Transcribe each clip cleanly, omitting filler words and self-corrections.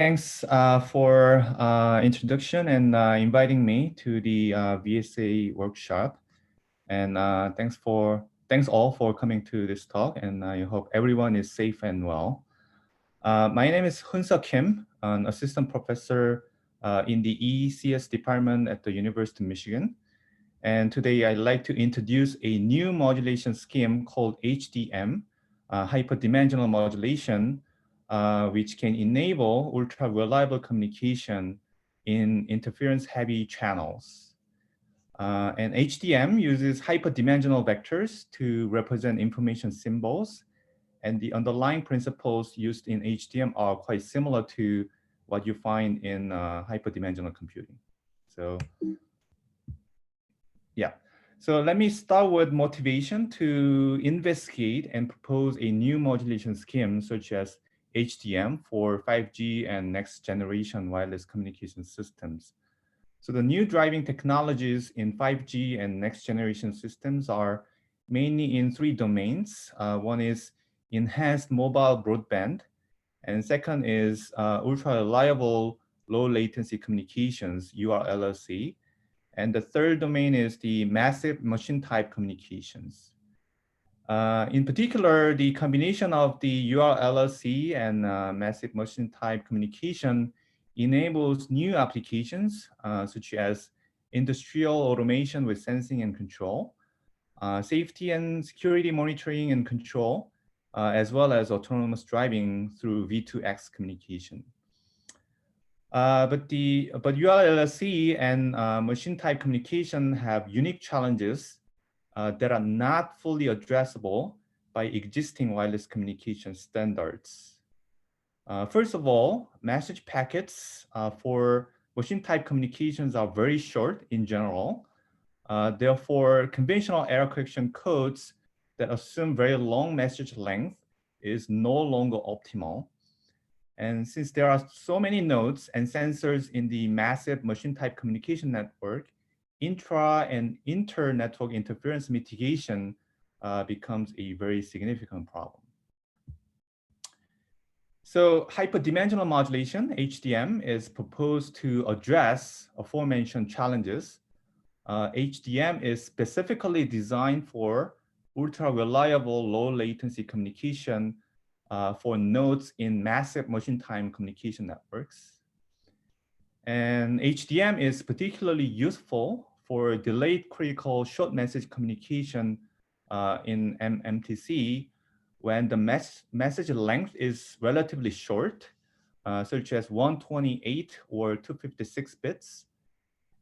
Thanks for introduction and inviting me to the VSA workshop. And thanks all for coming to this talk. And I hope everyone is safe and well. My name is Hun-Seok Kim, an assistant professor in the ECS department at the University of Michigan. And today I'd like to introduce a new modulation scheme called HDM, hyperdimensional modulation, which can enable ultra-reliable communication in interference-heavy channels. And HDM uses hyperdimensional vectors to represent information symbols, and the underlying principles used in HDM are quite similar to what you find in hyperdimensional computing. So yeah, so let me start with motivation to investigate and propose a new modulation scheme such as HDM for 5G and next generation wireless communication systems. So the new driving technologies in 5G and next generation systems are mainly in three domains. One is enhanced mobile broadband, and second is ultra reliable low latency communications, URLLC. And the third domain is the massive machine type communications. In particular, the combination of the URLLC and massive machine type communication enables new applications such as industrial automation with sensing and control, safety and security monitoring and control, as well as autonomous driving through V2X communication. But URLLC and machine type communication have unique challenges that are not fully addressable by existing wireless communication standards. First of all, message packets for machine type communications are very short in general. Therefore, conventional error correction codes that assume very long message length is no longer optimal. And since there are so many nodes and sensors in the massive machine type communication network, intra and inter-network interference mitigation becomes a very significant problem. So hyperdimensional modulation, HDM, is proposed to address aforementioned challenges. HDM is specifically designed for ultra-reliable low latency communication for nodes in massive machine time communication networks. And HDM is particularly useful for delayed critical short message communication in MMTC when the message length is relatively short, such as 128 or 256 bits.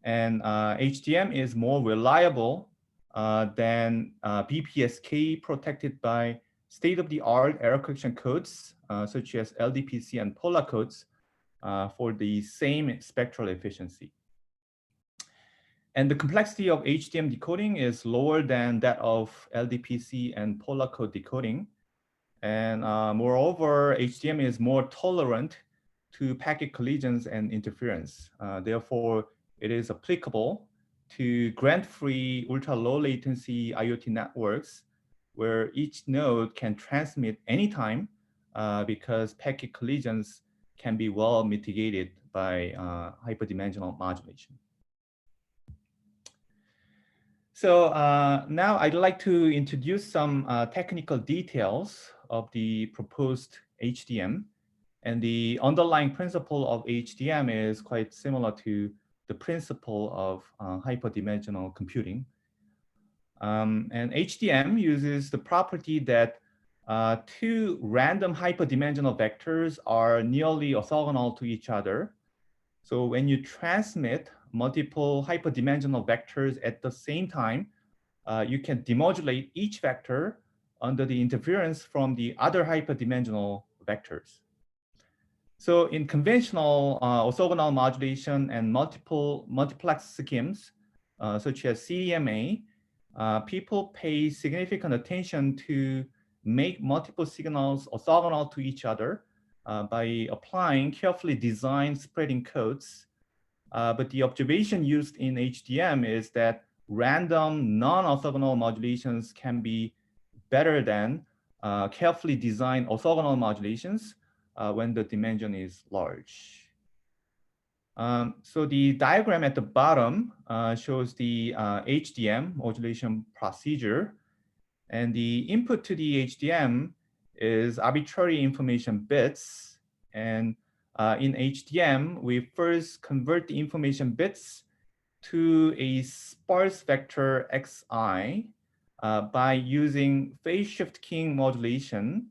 And HDM is more reliable than BPSK protected by state-of-the-art error correction codes, such as LDPC and Polar codes for the same spectral efficiency. And the complexity of HDM decoding is lower than that of LDPC and Polar code decoding. And moreover, HDM is more tolerant to packet collisions and interference. Therefore, it is applicable to grant-free ultra-low latency IoT networks where each node can transmit anytime because packet collisions can be well mitigated by hyperdimensional modulation. So now I'd like to introduce some technical details of the proposed HDM. And the underlying principle of HDM is quite similar to the principle of hyperdimensional computing. And HDM uses the property that two random hyperdimensional vectors are nearly orthogonal to each other. So when you transmit multiple hyperdimensional vectors at the same time, you can demodulate each vector under the interference from the other hyperdimensional vectors. So in conventional orthogonal modulation and multiplex schemes, such as CDMA, people pay significant attention to make multiple signals orthogonal to each other by applying carefully designed spreading codes. But the observation used in HDM is that random non-orthogonal modulations can be better than carefully designed orthogonal modulations when the dimension is large. So the diagram at the bottom shows the HDM modulation procedure, and the input to the HDM is arbitrary information bits. And in HDM, we first convert the information bits to a sparse vector xi by using phase shift keying modulation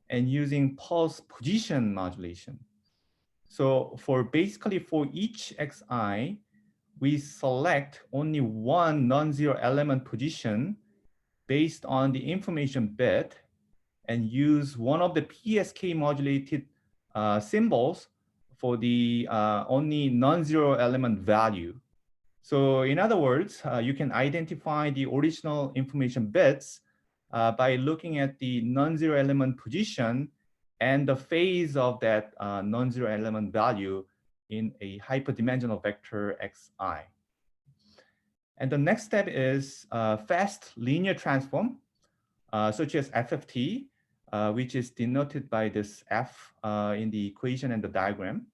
and using pulse position modulation. So basically for each xi, we select only one non-zero element position based on the information bit and use one of the PSK modulated symbols for the only non-zero element value. So in other words, you can identify the original information bits by looking at the non-zero element position and the phase of that non-zero element value in a hyperdimensional vector xi. And the next step is fast linear transform, such as FFT, which is denoted by this F in the equation and the diagram.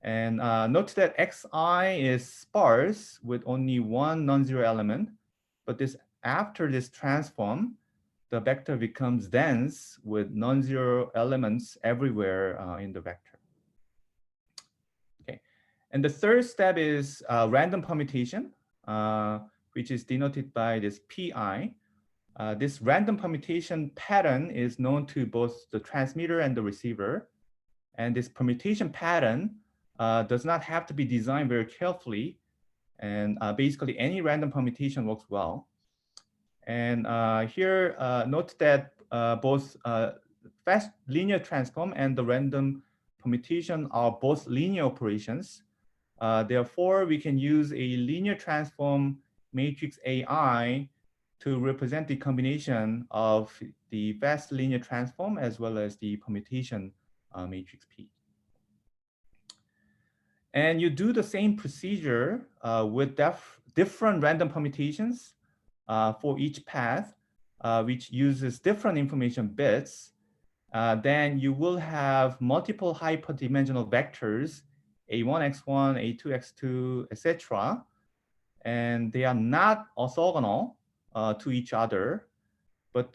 And note that xi is sparse with only one non-zero element, but after this transform, the vector becomes dense with non-zero elements everywhere in the vector. Okay, and the third step is random permutation, which is denoted by this pi. This random permutation pattern is known to both the transmitter and the receiver. And this permutation pattern does not have to be designed very carefully. And basically any random permutation works well. And here, note that both fast linear transform and the random permutation are both linear operations. Therefore, we can use a linear transform matrix AI to represent the combination of the fast linear transform as well as the permutation matrix P. And you do the same procedure with different random permutations for each path, which uses different information bits. Then you will have multiple hyperdimensional vectors, A1x1, A2x2, etc. And they are not orthogonal to each other. But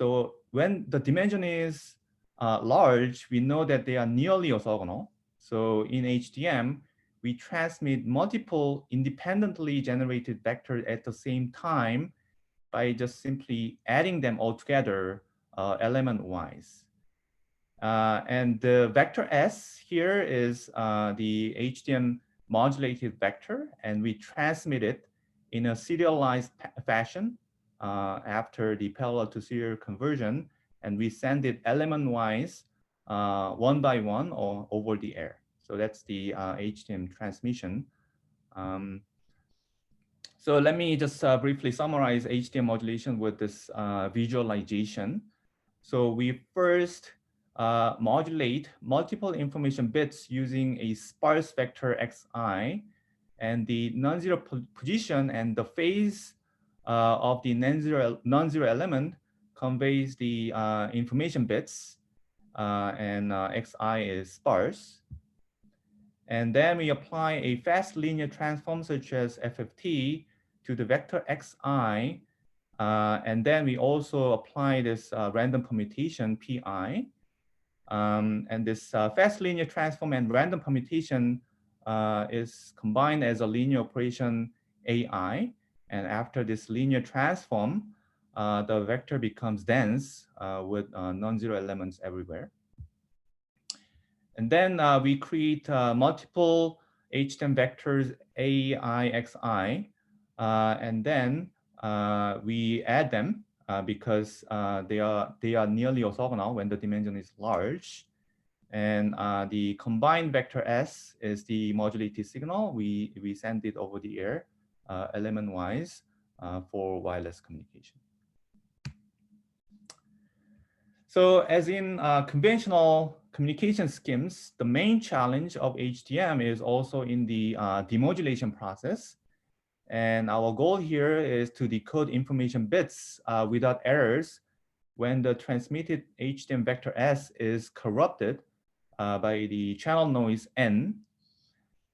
when the dimension is large, we know that they are nearly orthogonal. So in HDM, we transmit multiple independently generated vectors at the same time by just simply adding them all together element-wise. And the vector S here is the HDM modulated vector, and we transmit it in a serialized fashion after the parallel to serial conversion, and we send it element-wise one by one or over the air. So that's the HDM transmission. So let me just briefly summarize HDM modulation with this visualization. So we first modulate multiple information bits using a sparse vector xi, and the non-zero position and the phase of the non-zero element conveys the information bits, and xi is sparse. And then we apply a fast linear transform such as FFT to the vector xi, and then we also apply this random permutation pi. And this fast linear transform and random permutation is combined as a linear operation AI. And after this linear transform, the vector becomes dense with non-zero elements everywhere. And then we create multiple HDM vectors AI, Xi, and then we add them because they are nearly orthogonal when the dimension is large. And the combined vector S is the modulated signal. We send it over the air element-wise for wireless communication. So as in conventional communication schemes, the main challenge of HDM is also in the demodulation process. And our goal here is to decode information bits without errors when the transmitted HDM vector S is corrupted by the channel noise n.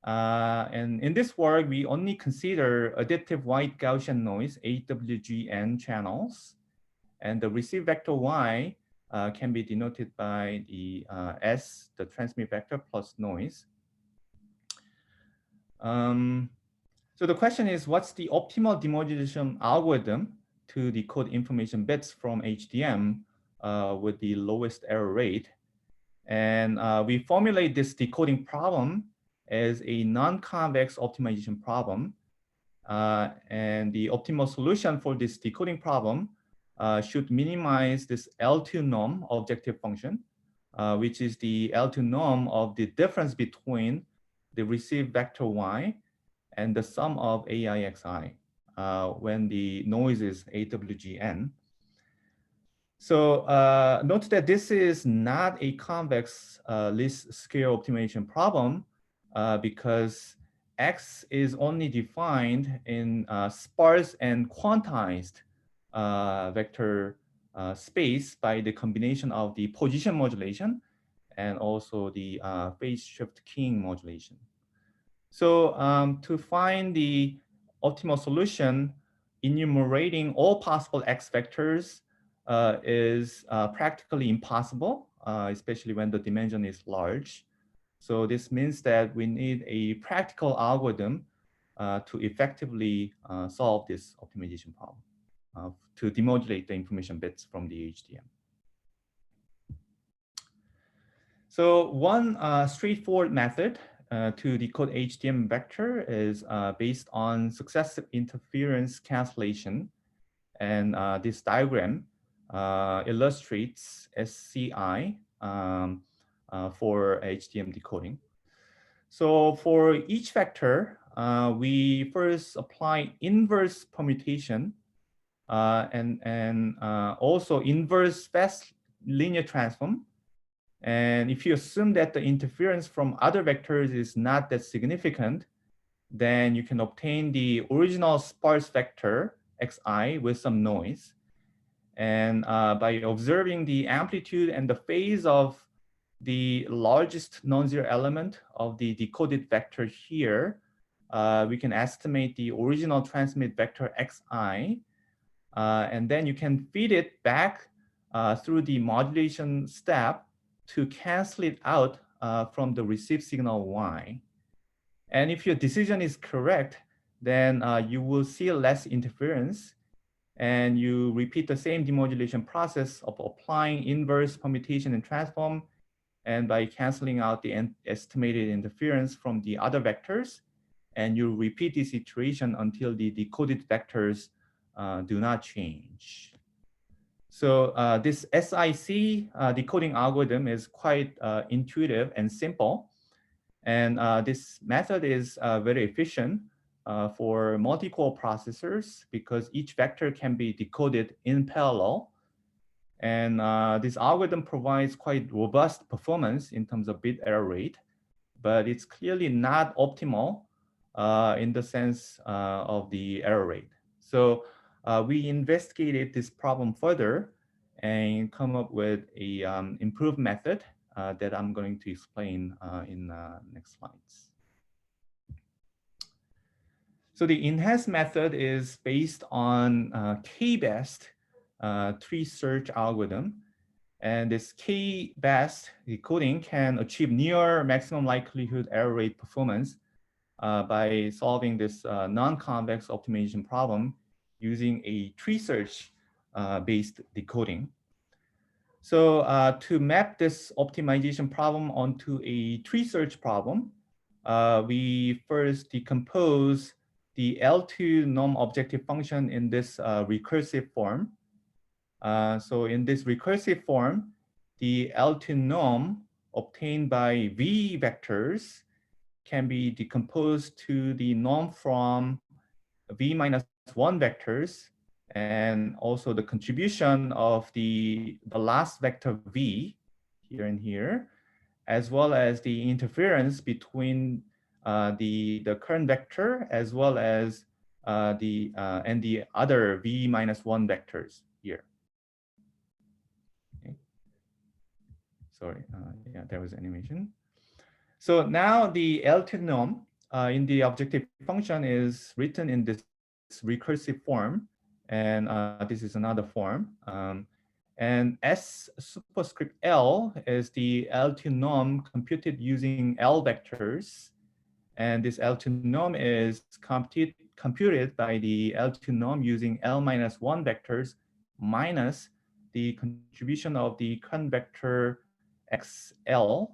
And in this work, we only consider additive white Gaussian noise, AWGN channels. And the receive vector y can be denoted by the S, the transmit vector plus noise. So the question is, what's the optimal demodulation algorithm to decode information bits from HDM with the lowest error rate? And we formulate this decoding problem as a non-convex optimization problem. And the optimal solution for this decoding problem should minimize this L2 norm objective function, which is the L2 norm of the difference between the received vector y and the sum of AIXI when the noise is AWGN. So note that this is not a convex least square optimization problem because X is only defined in sparse and quantized vector space by the combination of the position modulation and also the phase shift keying modulation. So to find the optimal solution, enumerating all possible X vectors is practically impossible, especially when the dimension is large. So this means that we need a practical algorithm to effectively solve this optimization problem, to demodulate the information bits from the HDM. So one straightforward method to decode HDM vector is based on successive interference cancellation. And this diagram illustrates SCI for HDM decoding. So for each vector, we first apply inverse permutation and also inverse fast linear transform. And if you assume that the interference from other vectors is not that significant, then you can obtain the original sparse vector xi with some noise. And by observing the amplitude and the phase of the largest non-zero element of the decoded vector here, we can estimate the original transmit vector xi. And then you can feed it back through the modulation step to cancel it out from the received signal y. And if your decision is correct, then you will see less interference, and you repeat the same demodulation process of applying inverse permutation and transform, and by canceling out the estimated interference from the other vectors, and you repeat this iteration until the decoded vectors do not change. So this SIC decoding algorithm is quite intuitive and simple. And this method is very efficient for multi-core processors because each vector can be decoded in parallel. And this algorithm provides quite robust performance in terms of bit error rate, but it's clearly not optimal in the sense of the error rate. So we investigated this problem further and come up with a improved method that I'm going to explain in next slides. So the enhanced method is based on K-best tree search algorithm. And this K-best decoding can achieve near maximum likelihood error rate performance by solving this non-convex optimization problem using a tree search based decoding. So to map this optimization problem onto a tree search problem, we first decompose the L2 norm objective function in this recursive form. So in this recursive form, the L2 norm obtained by V vectors can be decomposed to the norm from V minus 1 vectors and also the contribution of the last vector V here and here, as well as the interference between the current vector as well as the other V minus 1 vectors here. Okay. Sorry, yeah, there was animation. So now the L2 norm in the objective function is written in this recursive form, and this is another form. And S superscript L is the L2 norm computed using L vectors. And this L2 norm is computed by the L2 norm using L minus 1 vectors minus the contribution of the current vector XL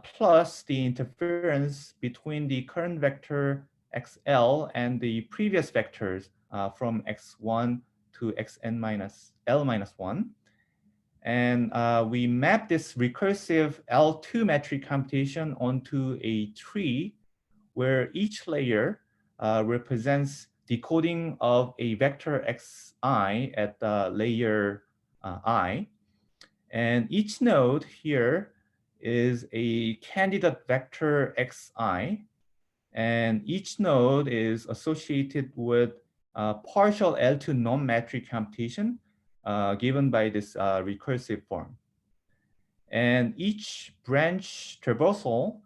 plus the interference between the current vector XL and the previous vectors from X1 to Xn minus L minus 1. And we map this recursive L2 metric computation onto a tree where each layer represents decoding of a vector xi at the layer I. And each node here is a candidate vector xi, and each node is associated with partial L2 non-metric computation given by this recursive form. And each branch traversal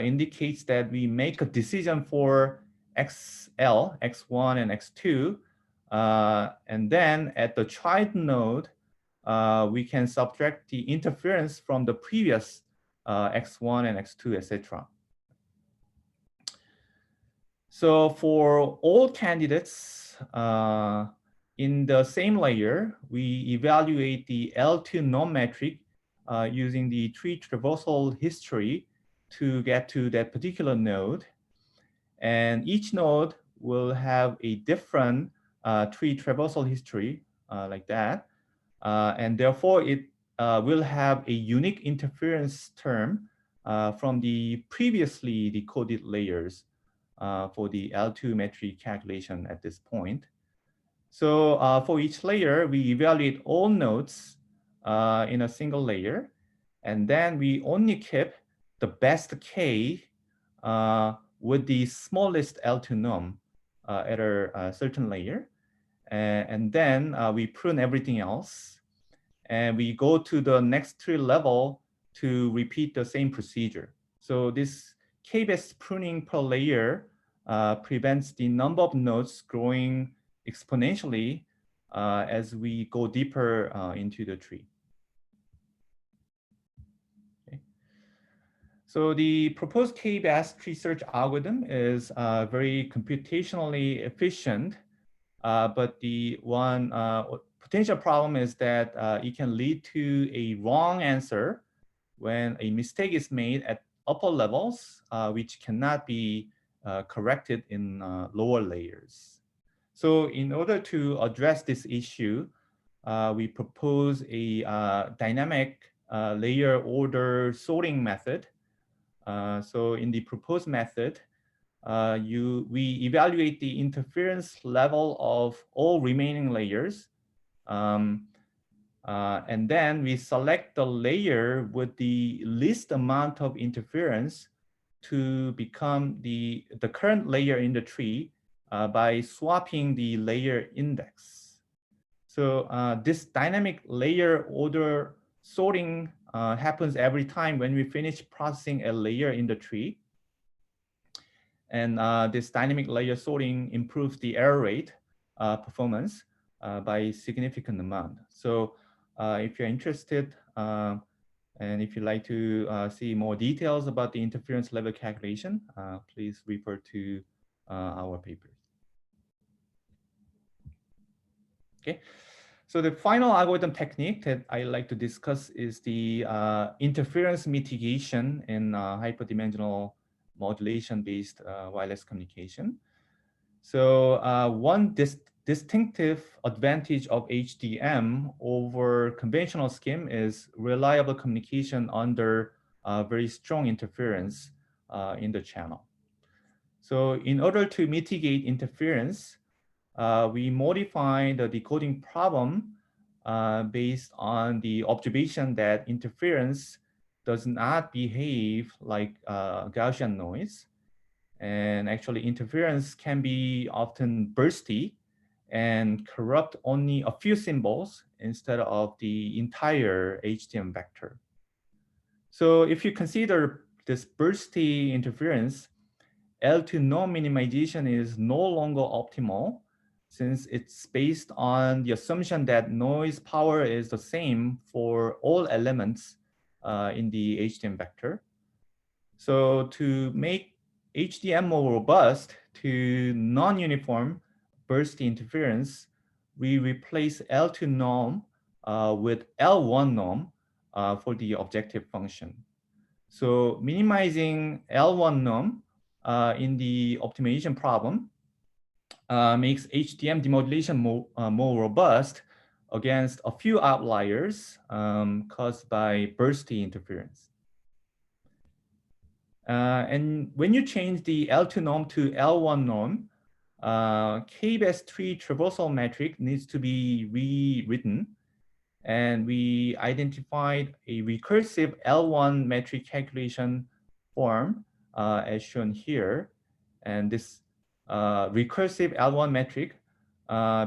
indicates that we make a decision for XL, X1, and X2. And then at the child node, we can subtract the interference from the previous X1 and X2, etc. So for all candidates in the same layer, we evaluate the L2 non-metric using the tree traversal history to get to that particular node. And each node will have a different tree traversal history like that. And therefore, it will have a unique interference term from the previously decoded layers for the L2 metric calculation at this point. So for each layer, we evaluate all nodes in a single layer, and then we only keep the best K with the smallest L2 norm at a certain layer. And then we prune everything else, and we go to the next tree level to repeat the same procedure. So this K-best pruning per layer prevents the number of nodes growing exponentially as we go deeper into the tree. Okay. So the proposed K-best tree search algorithm is very computationally efficient, but the one potential problem is that it can lead to a wrong answer when a mistake is made at upper levels, which cannot be corrected in lower layers. So in order to address this issue, we propose a dynamic layer order sorting method. So in the proposed method, we evaluate the interference level of all remaining layers. And then we select the layer with the least amount of interference to become the current layer in the tree by swapping the layer index. So this dynamic layer order sorting happens every time when we finish processing a layer in the tree. And this dynamic layer sorting improves the error rate performance by a significant amount. So if you're interested and if you'd like to see more details about the interference level calculation, please refer to our papers. Okay, so the final algorithm technique that I like to discuss is the interference mitigation in hyperdimensional modulation-based wireless communication. So one distinctive advantage of HDM over conventional SCIM is reliable communication under very strong interference in the channel. So in order to mitigate interference, we modify the decoding problem based on the observation that interference does not behave like Gaussian noise. And actually interference can be often bursty and corrupt only a few symbols instead of the entire HDM vector. So if you consider this bursty interference, L2 norm minimization is no longer optimal since it's based on the assumption that noise power is the same for all elements in the HDM vector. So to make HDM more robust to non-uniform bursty interference, we replace L2 norm with L1 norm for the objective function. So minimizing L1 norm in the optimization problem makes HDM demodulation more robust against a few outliers caused by bursty interference. And when you change the L2 norm to L1 norm, K-best tree traversal metric needs to be rewritten. And we identified a recursive L1 metric calculation form as shown here. And this recursive L1 metric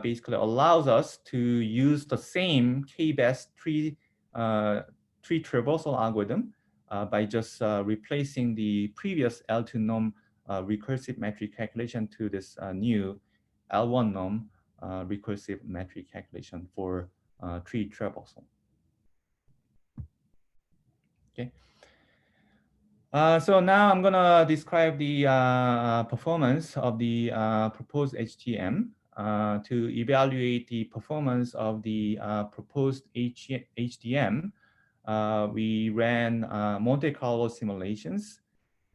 basically allows us to use the same K-best tree traversal algorithm by just replacing the previous L2 norm recursive metric calculation to this new L1 norm recursive metric calculation for tree traversal. Okay. So now I'm gonna describe the performance of the proposed HTM to evaluate the performance of the proposed HDM. We ran Monte Carlo simulations,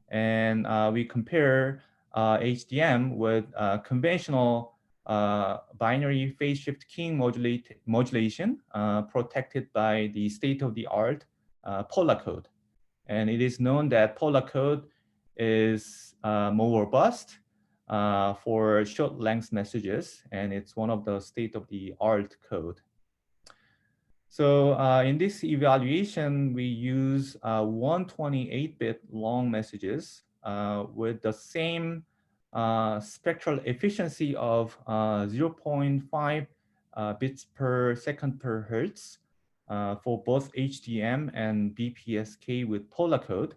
and we compare HDM with conventional binary phase shift keying modulation protected by the state-of-the-art Polar code. And it is known that Polar code is more robust for short length messages, and it's one of the state-of-the-art code. So in this evaluation, we use 128-bit long messages with the same spectral efficiency of 0.5 bits per second per hertz for both HDM and BPSK with Polar code.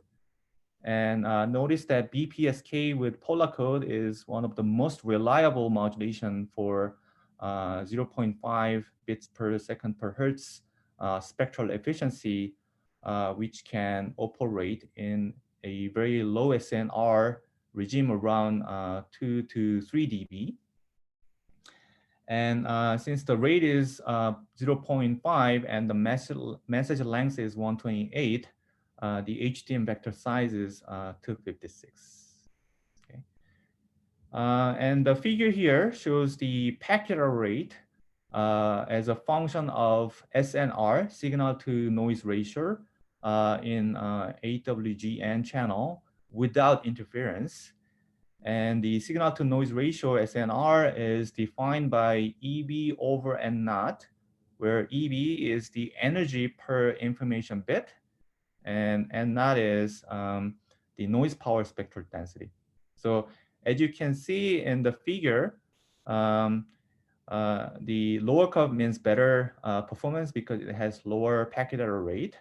And notice that BPSK with Polar code is one of the most reliable modulation for 0.5 bits per second per hertz spectral efficiency, which can operate in a very low SNR regime around 2 to 3 dB. And since the rate is 0.5 and the message length is 128, the HDM vector size is 256. Okay. And the figure here shows the packet error rate as a function of SNR, signal to noise ratio, in AWGN channel without interference. And the signal to noise ratio SNR is defined by EB over N naught, where EB is the energy per information bit, and N naught is the noise power spectral density. So as you can see in the figure, the lower curve means better performance because it has lower packet error rate.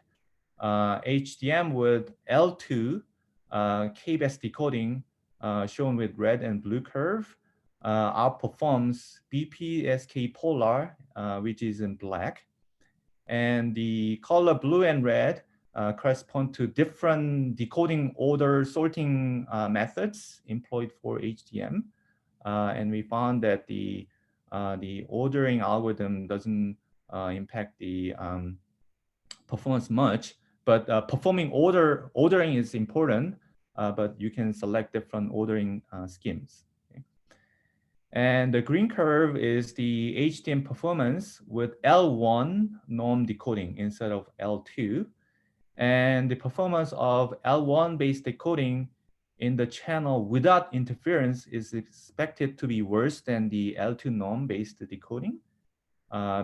HDM with L2 K-best decoding shown with red and blue curve outperforms BPSK polar, which is in black. And the color blue and red correspond to different decoding order sorting methods employed for HDM. And we found that the ordering algorithm doesn't impact the performance much, but performing ordering is important, but you can select different ordering schemes. Okay. And the green curve is the HDM performance with L1 norm decoding instead of L2. And the performance of L1 based decoding in the channel without interference is expected to be worse than the L2 norm based decoding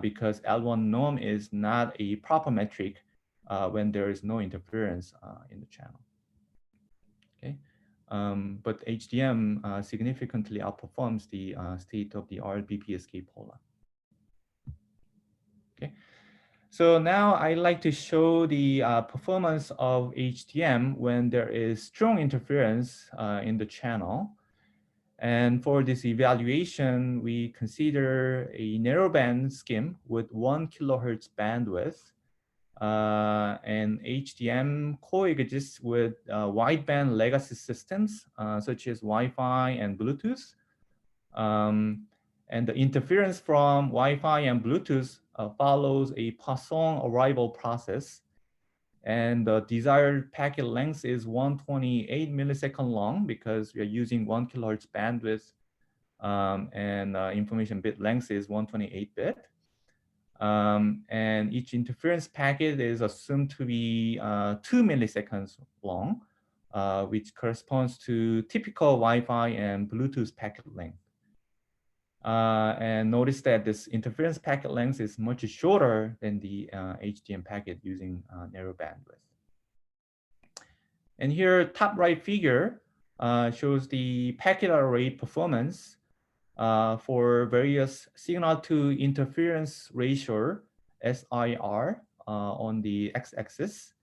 because L1 norm is not a proper metric when there is no interference in the channel. Okay, but HDM significantly outperforms the state-of-the-art BPSK polar. Okay, So now I'd like to show the performance of HTM when there is strong interference in the channel. And for this evaluation, we consider a narrowband scheme with 1 kilohertz bandwidth. And HTM coexists with wideband legacy systems such as Wi-Fi and Bluetooth. And the interference from Wi-Fi and Bluetooth follows a Poisson arrival process. And the desired packet length is 128 millisecond long because we are using 1 kilohertz bandwidth, and information bit length is 128 bit. And each interference packet is assumed to be 2 milliseconds long, which corresponds to typical Wi-Fi and Bluetooth packet length. And notice that this interference packet length is much shorter than the HTM packet using narrow bandwidth. And here, top right figure shows the packet array performance for various signal to interference ratio, SIR, on the x-axis.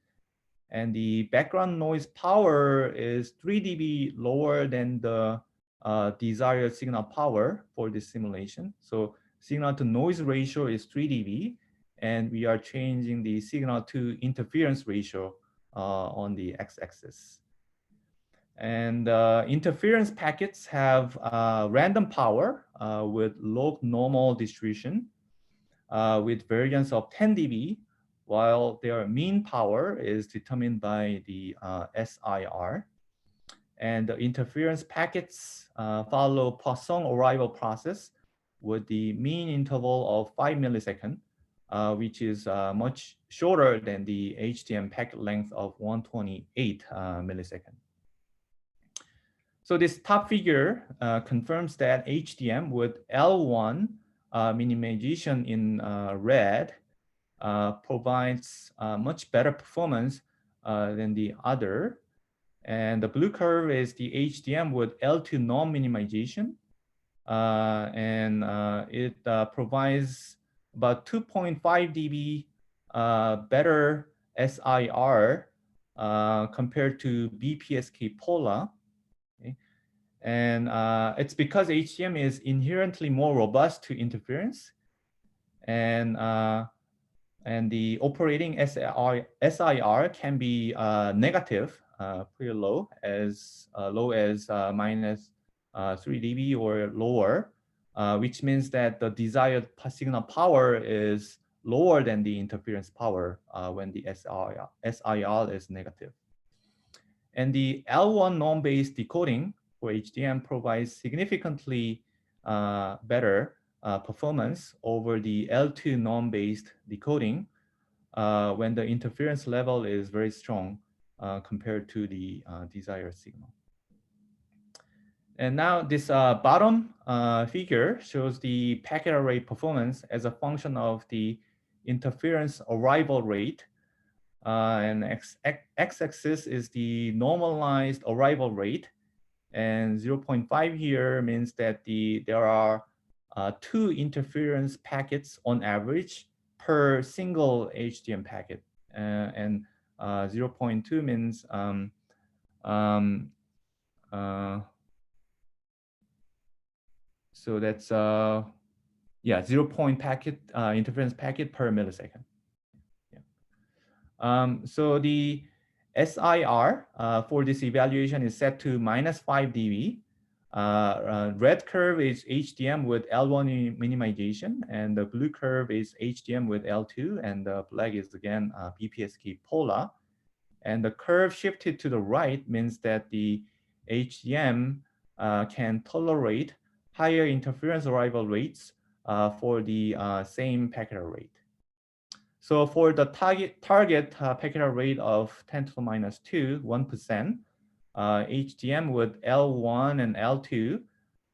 And the background noise power is 3 dB lower than the desired signal power for this simulation. So signal to noise ratio is 3 dB, and we are changing the signal to interference ratio on the x-axis. And interference packets have random power with log normal distribution with variance of 10 dB, while their mean power is determined by the SIR. And the interference packets follow Poisson arrival process with the mean interval of 5 milliseconds, which is much shorter than the HTM packet length of 128 milliseconds. So this top figure confirms that HTM with L1 minimization in red provides much better performance than the other. And the blue curve is the HTM with L2 non-minimization. And it provides about 2.5 dB better SIR compared to BPSK Pola. Okay. And it's because HTM is inherently more robust to interference. And the operating SIR can be negative, pretty low as minus 3 dB or lower, which means that the desired signal power is lower than the interference power when the SIR is negative. And the L1 norm-based decoding for HTM provides significantly better performance over the L2 norm-based decoding when the interference level is very strong compared to the desired signal. And now this bottom figure shows the packet array performance as a function of the interference arrival rate. And x-axis is the normalized arrival rate. And 0.5 here means that there are 2 interference packets on average per single HTM packet. And 0.2 means so that's 0 packet interference packet per millisecond. Yeah. So the SIR for this evaluation is set to minus 5 dB. Red curve is HTM with L1 minimization, and the blue curve is HTM with L2, and the black is again BPSK Pola. And the curve shifted to the right means that the HTM can tolerate higher interference arrival rates for the same packet rate. So for the target packet rate of 10 to the minus 2, 1%, HTM with L1 and L2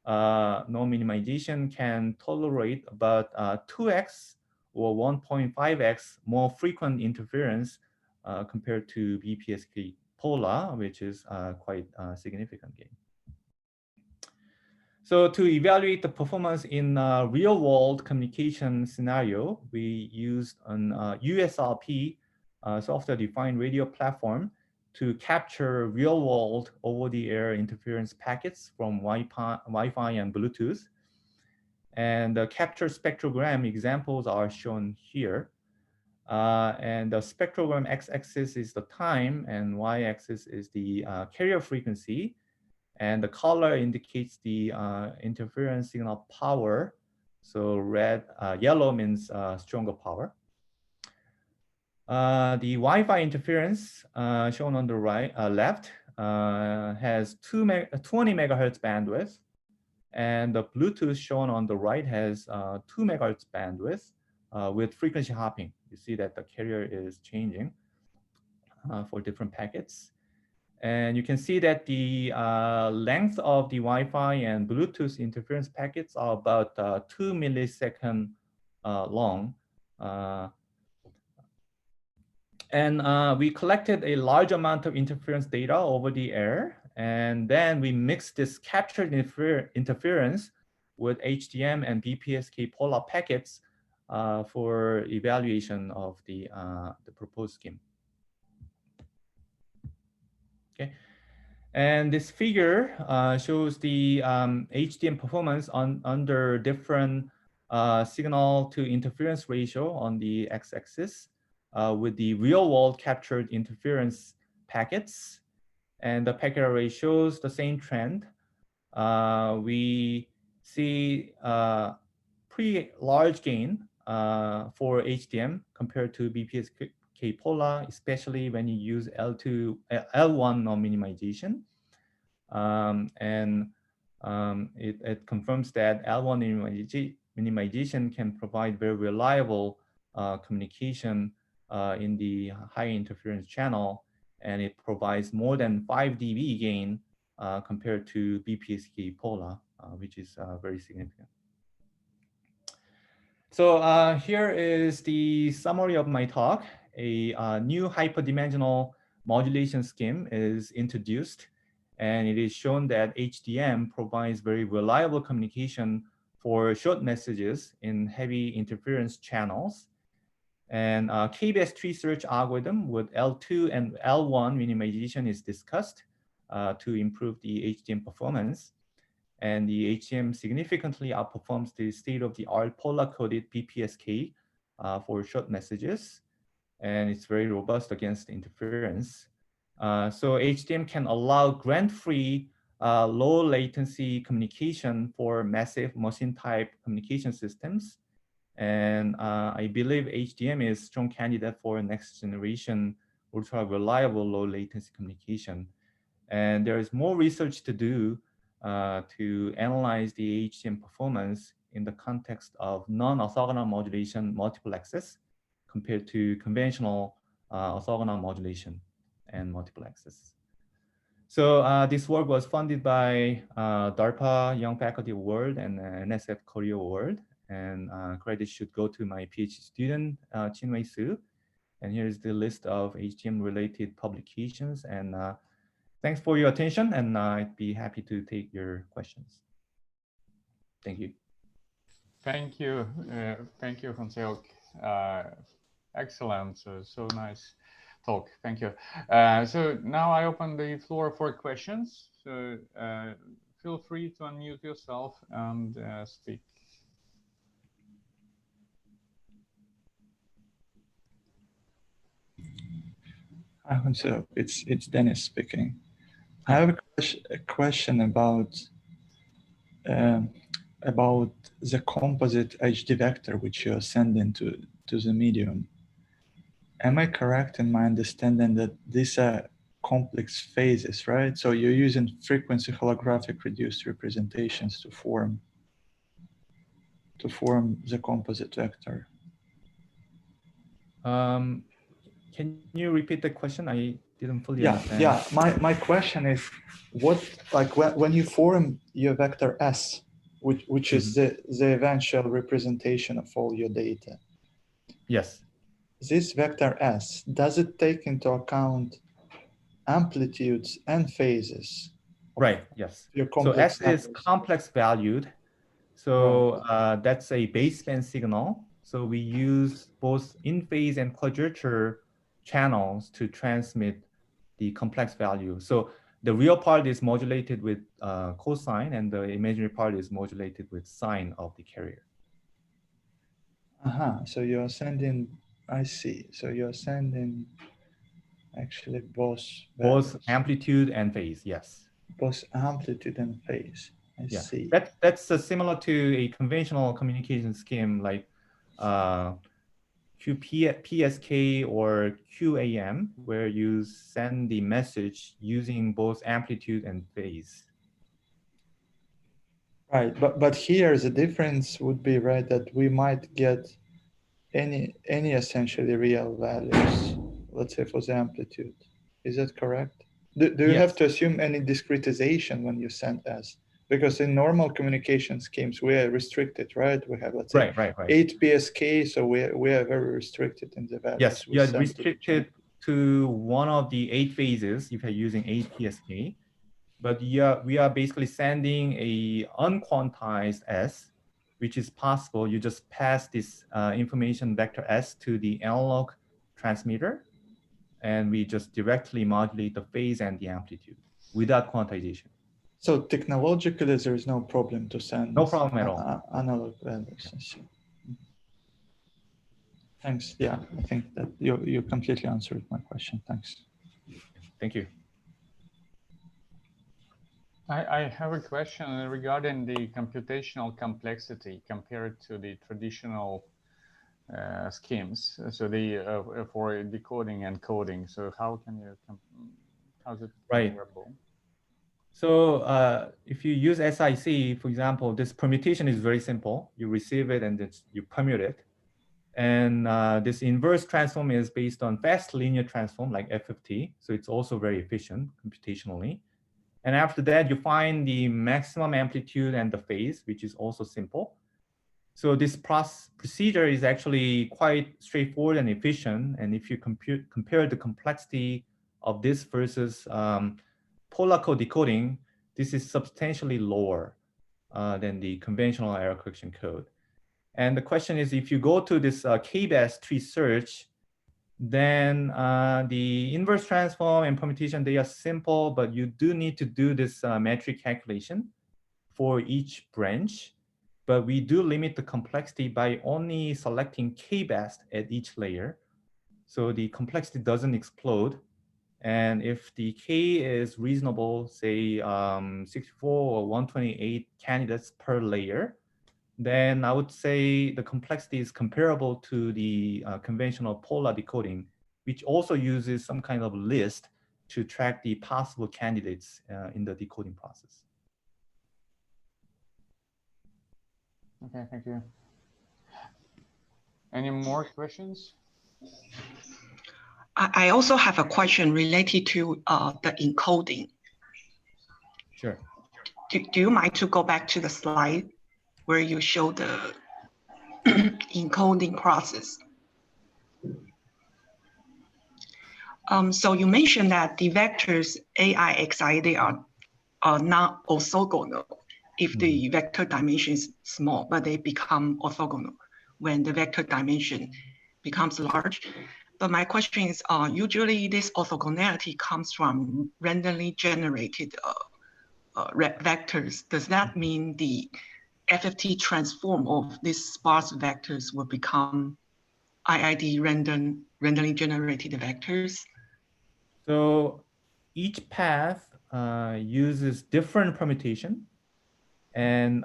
no minimization can tolerate about 2x or 1.5x more frequent interference compared to BPSK Pola, which is quite significant gain. So to evaluate the performance in a real-world communication scenario, we used an USRP software-defined radio platform to capture real-world over-the-air interference packets from Wi-Fi and Bluetooth. And the capture spectrogram examples are shown here. And the spectrogram x-axis is the time, and y-axis is the carrier frequency. And the color indicates the interference signal power. So yellow means stronger power. The Wi-Fi interference shown on the left has 20 megahertz bandwidth, and the Bluetooth shown on the right has 2 megahertz bandwidth with frequency hopping. You see that the carrier is changing for different packets. And you can see that the length of the Wi-Fi and Bluetooth interference packets are about 2 milliseconds long. And we collected a large amount of interference data over the air, and then we mixed this captured interference with HDM and BPSK polar packets for evaluation of the proposed scheme. Okay. And this figure shows the HDM performance under different signal to interference ratio on the x-axis with the real world captured interference packets. And the packet array shows the same trend. We see pretty large gain for HDM compared to BPSK polar, especially when you use L1 minimization. It confirms that L1 minimization can provide very reliable communication in the high interference channel, and it provides more than 5 dB gain compared to BPSK polar, which is very significant. So here is the summary of my talk. A new hyperdimensional modulation scheme is introduced, and it is shown that HDM provides very reliable communication for short messages in heavy interference channels. And KBS tree search algorithm with L2 and L1 minimization is discussed to improve the HDM performance. And the HDM significantly outperforms the state-of-the-art polar-coded BPSK for short messages. And it's very robust against interference. So HDM can allow grant-free, low latency communication for massive machine-type communication systems. And I believe HDM is a strong candidate for next generation ultra-reliable low latency communication. And there is more research to do to analyze the HDM performance in the context of non-orthogonal modulation multiple access compared to conventional orthogonal modulation and multiple access. So this work was funded by DARPA Young Faculty Award and NSF Korea Award. And credit should go to my PhD student, Chin-Wei Su. And here's the list of HDM-related publications. And thanks for your attention, and I'd be happy to take your questions. Thank you. Thank you, Hun-Seok. Excellent, so nice talk. Thank you. So now I open the floor for questions. So feel free to unmute yourself and speak. Hi, Hun-Seok. It's Dennis speaking. I have a question about the composite HD vector which you are sending to the medium. Am I correct in my understanding that these are complex phases, right? So you're using frequency holographic reduced representations to form the composite vector? Can you repeat the question? I didn't fully understand. Yeah. My question is, when you form your vector S, which is the eventual representation of all your data. Yes. This vector S, does it take into account amplitudes and phases? Right, yes. Your So complex S is numbers. complex valued. So that's a baseband signal. So we use both in-phase and quadrature channels to transmit the complex value. So the real part is modulated with cosine, and the imaginary part is modulated with sine of the carrier. So you're sending, I see. So you're sending actually both values. Both amplitude and phase, yes. Both amplitude and phase. I Yeah, see. that's similar to a conventional communication scheme like PSK or QAM, where you send the message using both amplitude and phase. Right, but here the difference would be, right, that we might get any essentially real values, let's say for the amplitude. Is that correct? Do you have to assume any discretization when you send S? Because in normal communication schemes, we are restricted, right? We have, let's say, Right. 8 PSK, so we are very restricted in the values. Yes, you are restricted to one of the 8 phases if you're using 8 PSK. But we are basically sending a unquantized S, which is possible. You just pass this information vector S to the analog transmitter, and we just directly modulate the phase and the amplitude without quantization. So technologically, there is no problem to send No problem at all. Analog values. Yeah. Thanks. Yeah, I think that you completely answered my question. Thanks. Thank you. I have a question regarding the computational complexity compared to the traditional schemes. So the for decoding and coding. So how can you how's it comparable? So if you use SIC, for example, this permutation is very simple. You receive it and you permute it. And this inverse transform is based on fast linear transform like FFT. So it's also very efficient computationally. And after that, you find the maximum amplitude and the phase, which is also simple. So this procedure is actually quite straightforward and efficient. And if you compare the complexity of this versus polar code decoding, this is substantially lower than the conventional error correction code. And the question is, if you go to this K-best tree search, then the inverse transform and permutation, they are simple, but you do need to do this metric calculation for each branch. But we do limit the complexity by only selecting K-best at each layer. So the complexity doesn't explode. And if the K is reasonable, say 64 or 128 candidates per layer, then I would say the complexity is comparable to the conventional polar decoding, which also uses some kind of list to track the possible candidates in the decoding process. Okay, thank you. Any more questions? I also have a question related to the encoding. Sure. Do you mind to go back to the slide where you show the encoding process? So you mentioned that the vectors AI, Xi, they are not orthogonal if the vector dimension is small, but they become orthogonal when the vector dimension becomes large. But my question is, usually this orthogonality comes from randomly generated vectors. Does that mean the FFT transform of these sparse vectors will become IID randomly generated vectors? So each path uses different permutation, and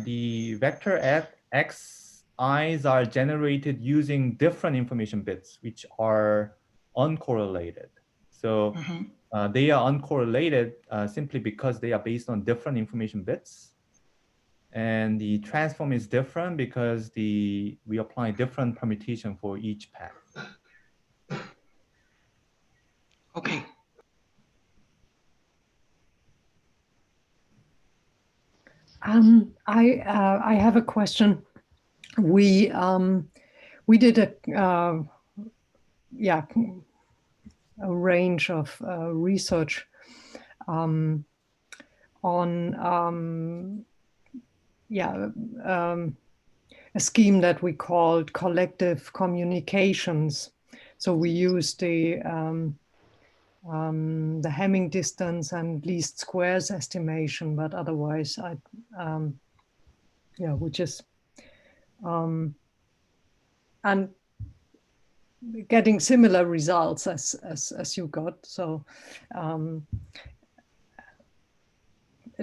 the vector Xi's are generated using different information bits, which are uncorrelated. So they are uncorrelated simply because they are based on different information bits. And the transform is different because we apply different permutation for each path. Okay. I have a question. We did a range of research on a scheme that we called collective communications. So we used the Hamming distance and least squares estimation, but otherwise, we just and getting similar results as you got. So,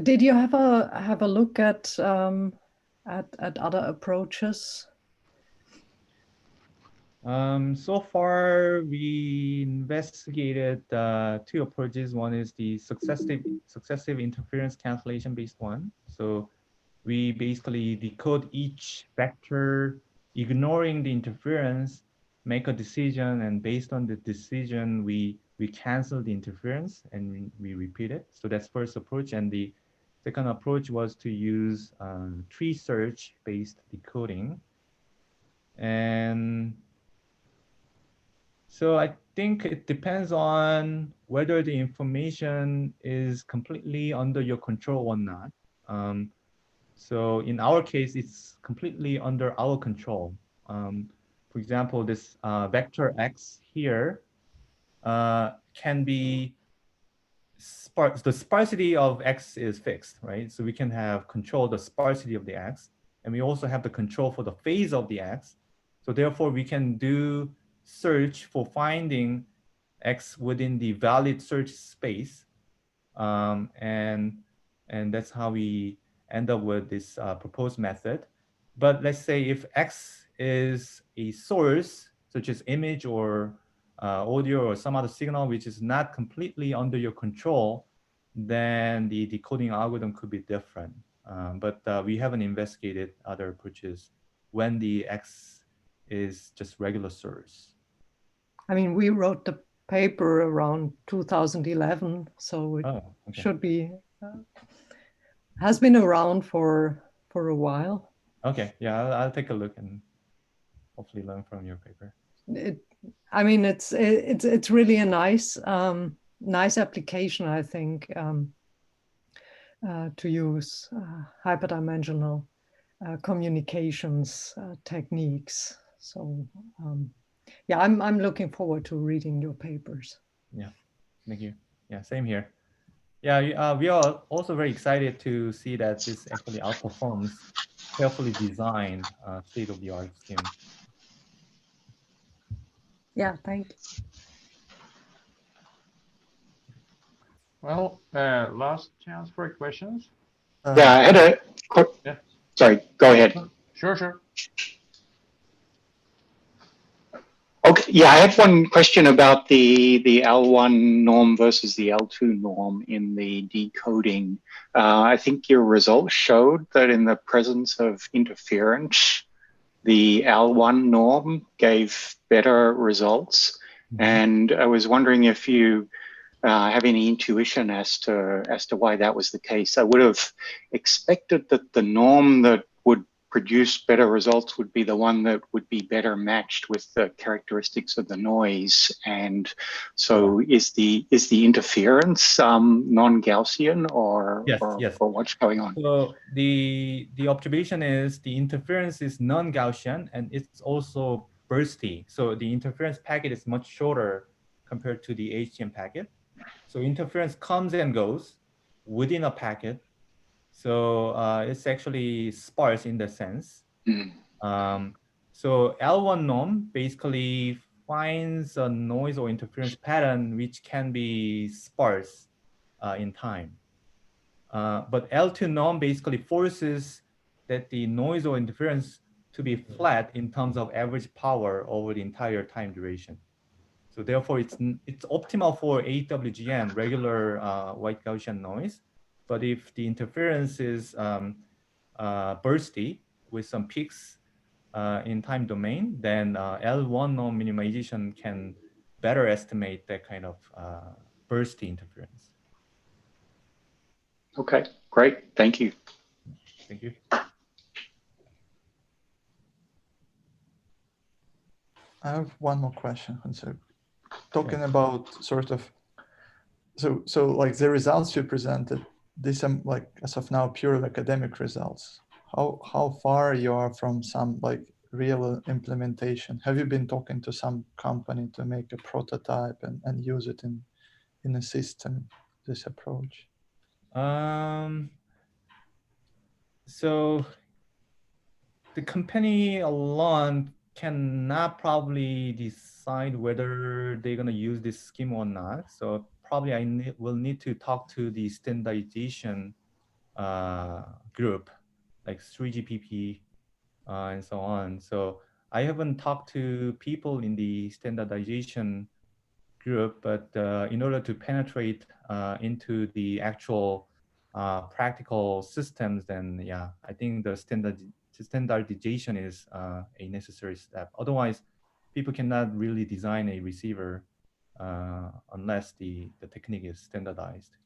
did you have a look at other approaches? So far, we investigated two approaches. One is the successive interference cancellation based one. So we basically decode each vector, ignoring the interference, make a decision, and based on the decision, we cancel the interference and we repeat it. So that's first approach. And the second approach was to use tree search based decoding. And so I think it depends on whether the information is completely under your control or not. So in our case, it's completely under our control. For example, this vector x here can be sparse. The sparsity of x is fixed, right? So we can have control the sparsity of the x, and we also have the control for the phase of the x. So therefore, we can do search for finding x within the valid search space, and that's how we end up with this proposed method. But let's say if x is a source, such as image or audio or some other signal which is not completely under your control, then the decoding algorithm could be different. But we haven't investigated other approaches when the x is just regular source. I mean, we wrote the paper around 2011, so it should be, has been around for a while. Okay, yeah, I'll take a look and hopefully learn from your paper. I mean, it's really a nice application, I think, to use hyperdimensional communications techniques. So yeah, I'm looking forward to reading your papers. Yeah, thank you. Yeah, same here. Yeah, we are also very excited to see that this actually outperforms carefully designed state-of-the-art scheme. Yeah, thank you. Well, last chance for questions. Yeah, I had a quick. Yeah. Sorry, go ahead. Sure. Okay, yeah, I had one question about the L1 norm versus the L2 norm in the decoding. I think your results showed that in the presence of interference, the L1 norm gave better results. Mm-hmm. And I was wondering if you have any intuition as to why that was the case. I would have expected that the norm that would produce better results would be the one that would be better matched with the characteristics of the noise. And so is the interference non-Gaussian or what's going on? So the observation is the interference is non-Gaussian and it's also bursty. So the interference packet is much shorter compared to the HTM packet. So interference comes and goes within a packet. So it's actually sparse in that sense. So L1 norm basically finds a noise or interference pattern which can be sparse in time. But L2 norm basically forces that the noise or interference to be flat in terms of average power over the entire time duration. So therefore, it's optimal for AWGN, regular white Gaussian noise. But if the interference is bursty with some peaks in time domain, then L1 norm minimization can better estimate that kind of bursty interference. Okay, great. Thank you. Thank you. I have one more question, Hun-Seok. Talking about sort of, so like the results you presented, these are like as of now pure academic results. How far you are from some like real implementation? Have you been talking to some company to make a prototype and use it in a system, this approach? So the company alone cannot probably decide whether they're going to use this scheme or not. So probably I will need to talk to the standardization group, like 3GPP and so on. So I haven't talked to people in the standardization group, but in order to penetrate into the actual practical systems, then yeah, I think the standardization is a necessary step. Otherwise, people cannot really design a receiver unless the technique is standardized.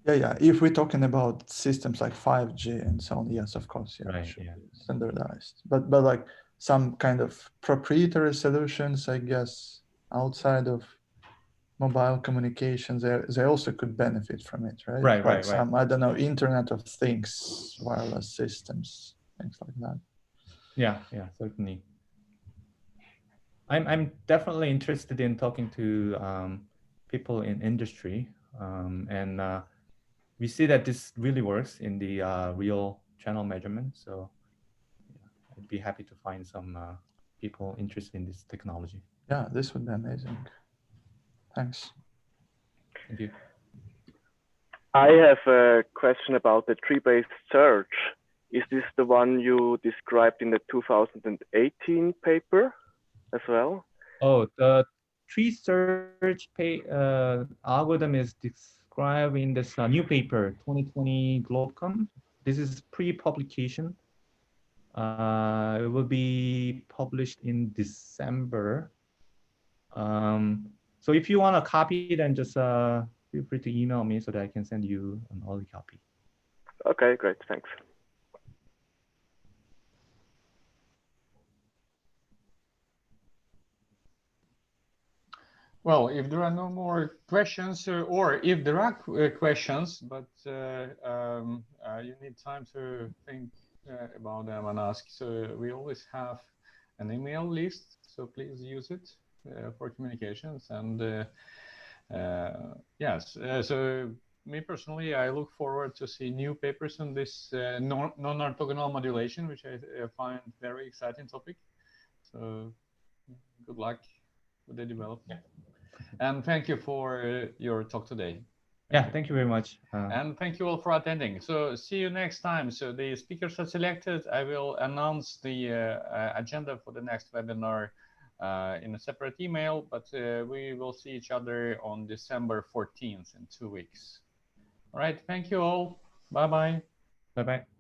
Yeah. If we're talking about systems like 5G and so on, yes, of course, yeah, Right, sure, yeah. standardized. But like some kind of proprietary solutions, I guess, outside of mobile communications, they also could benefit from it, right? Right, like right. I don't know, Internet of Things, wireless systems, things like that. Yeah, certainly. I'm definitely interested in talking to people in industry, and we see that this really works in the real channel measurement. So yeah, I'd be happy to find some people interested in this technology. Yeah, this would be amazing. Thanks. Thank you. I have a question about the tree-based search. Is this the one you described in the 2018 paper as well? Oh, the tree search algorithm is described in this new paper, 2020 Globecom. This is pre-publication. It will be published in December. So if you want a copy, then just feel free to email me so that I can send you an early copy. Okay, great, thanks. Well, if there are no more questions, or if there are questions, but you need time to think about them and ask. So we always have an email list, so please use it for communications. And yes, so me personally, I look forward to see new papers on this non-orthogonal modulation, which I find very exciting topic. So good luck with the development. Yeah. And thank you for your talk today. Thank you very much. And thank you all for attending. So see you next time. So the speakers are selected. I will announce the agenda for the next webinar in a separate email, but we will see each other on December 14th in 2 weeks. All right. Thank you all. Bye-bye. Bye-bye.